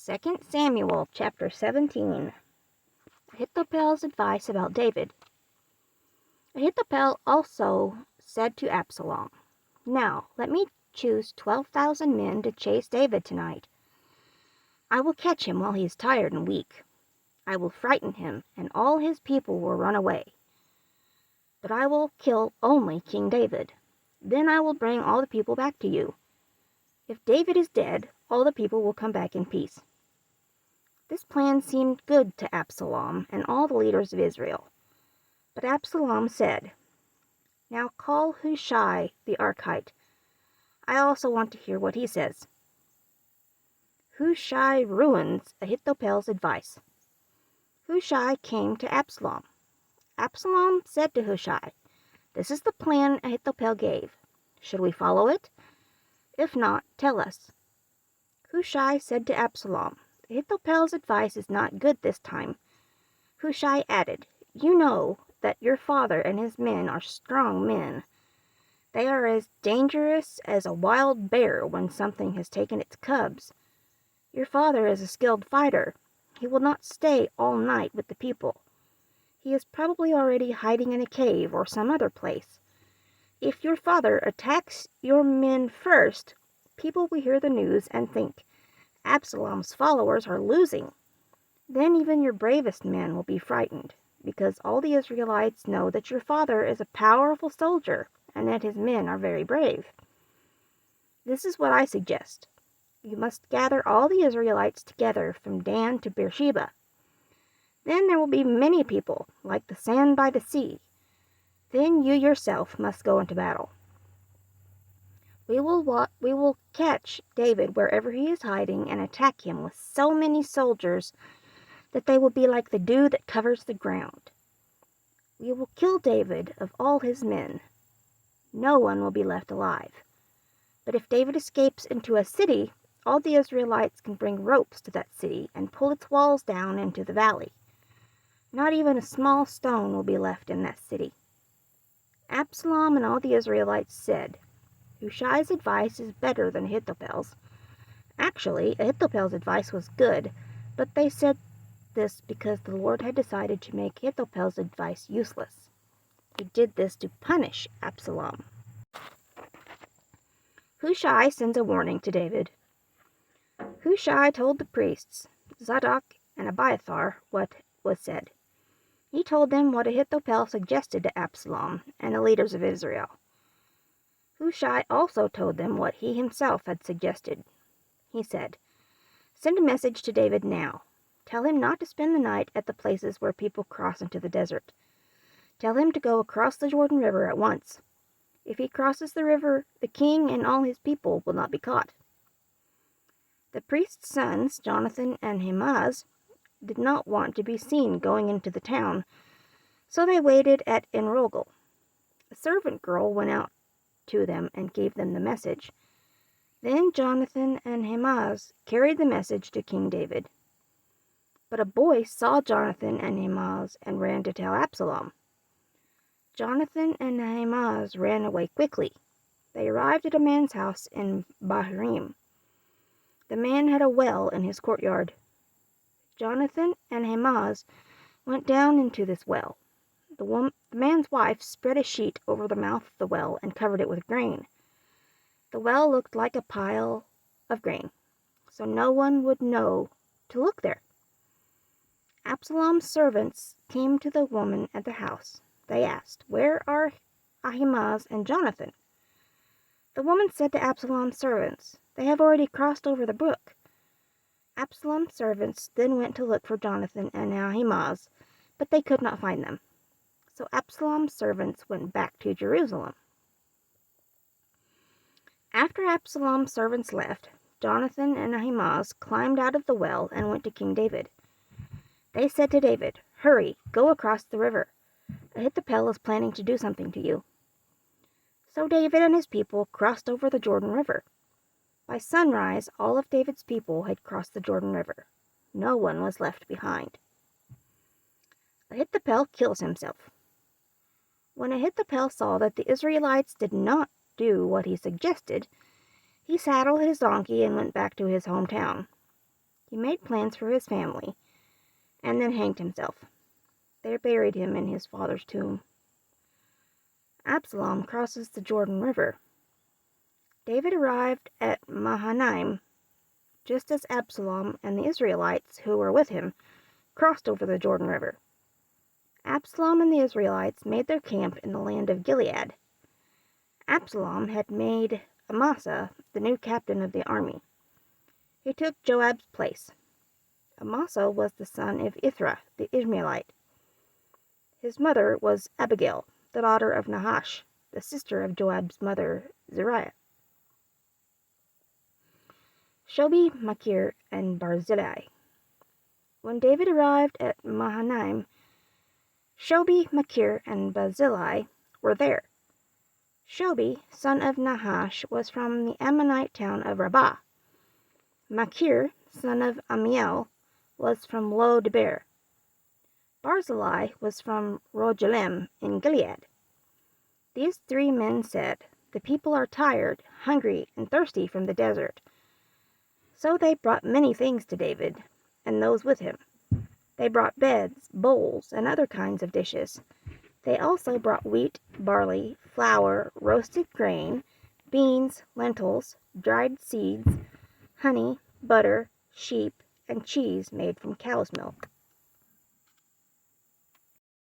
2 Samuel chapter 17. Ahithophel's advice about David. Ahithophel also said to Absalom, "Now let me choose 12,000 men to chase David tonight. I will catch him while he is tired and weak. I will frighten him, and all his people will run away. But I will kill only King David. Then I will bring all the people back to you. If David is dead, all the people will come back in peace." This plan seemed good to Absalom and all the leaders of Israel. But Absalom said, "Now call Hushai the Archite. I also want to hear what he says." Hushai ruins Ahithophel's advice. Hushai came to Absalom. Absalom said to Hushai, "This is the plan Ahithophel gave. Should we follow it? If not, tell us." Hushai said to Absalom, "Ahithophel's advice is not good this time." Hushai added, "You know that your father and his men are strong men. They are as dangerous as a wild bear when something has taken its cubs. Your father is a skilled fighter. He will not stay all night with the people. He is probably already hiding in a cave or some other place. If your father attacks your men first, people will hear the news and think Absalom's followers are losing. Then even your bravest men will be frightened, because all the Israelites know that your father is a powerful soldier and that his men are very brave. This is what I suggest. You must gather all the Israelites together from Dan to Beersheba. Then there will be many people, like the sand by the sea. Then you yourself must go into battle. We will catch David wherever he is hiding and attack him with so many soldiers that they will be like the dew that covers the ground. We will kill David of all his men. No one will be left alive. But if David escapes into a city, all the Israelites can bring ropes to that city and pull its walls down into the valley. Not even a small stone will be left in that city." Absalom and all the Israelites said, "Hushai's advice is better than Ahithophel's." Actually, Ahithophel's advice was good, but they said this because the Lord had decided to make Ahithophel's advice useless. He did this to punish Absalom. Hushai sends a warning to David. Hushai told the priests, Zadok and Abiathar, what was said. He told them what Ahithophel suggested to Absalom and the leaders of Israel. Hushai also told them what he himself had suggested. He said, "Send a message to David now. Tell him not to spend the night at the places where people cross into the desert. Tell him to go across the Jordan River at once. If he crosses the river, the king and all his people will not be caught." The priest's sons, Jonathan and Ahimaaz, did not want to be seen going into the town, so they waited at Enrogel. A servant girl went out to them and gave them the message. Then Jonathan and Ahimaaz carried the message to King David. But a boy saw Jonathan and Ahimaaz and ran to tell Absalom. Jonathan and Ahimaaz ran away quickly. They arrived at a man's house in Bahurim. The man had a well in his courtyard. Jonathan and Ahimaaz went down into this well. The man's wife spread a sheet over the mouth of the well and covered it with grain. The well looked like a pile of grain, so no one would know to look there. Absalom's servants came to the woman at the house. They asked, "Where are Ahimaaz and Jonathan?" The woman said to Absalom's servants, "They have already crossed over the brook." Absalom's servants then went to look for Jonathan and Ahimaaz, but they could not find them. So Absalom's servants went back to Jerusalem. After Absalom's servants left, Jonathan and Ahimaaz climbed out of the well and went to King David. They said to David, "Hurry, go across the river. Ahithophel is planning to do something to you." So David and his people crossed over the Jordan River. By sunrise, all of David's people had crossed the Jordan River. No one was left behind. Ahithophel kills himself. When Ahithophel saw that the Israelites did not do what he suggested, he saddled his donkey and went back to his hometown. He made plans for his family, and then hanged himself. They buried him in his father's tomb. Absalom crosses the Jordan River. David arrived at Mahanaim just as Absalom and the Israelites who were with him crossed over the Jordan River. Absalom and the Israelites made their camp in the land of Gilead. Absalom had made Amasa the new captain of the army. He took Joab's place. Amasa was the son of Ithra the Ishmaelite. His mother was Abigail, the daughter of Nahash, the sister of Joab's mother Zeruiah. Shobi, Machir, and Barzillai. When David arrived at Mahanaim, Shobi, Machir, and Barzillai were there. Shobi, son of Nahash, was from the Ammonite town of Rabbah. Machir, son of Amiel, was from Lo-debar. Barzillai was from Rogelim in Gilead. These 3 men said, "The people are tired, hungry, and thirsty from the desert." So they brought many things to David and those with him. They brought beds, bowls, and other kinds of dishes. They also brought wheat, barley, flour, roasted grain, beans, lentils, dried seeds, honey, butter, sheep, and cheese made from cow's milk.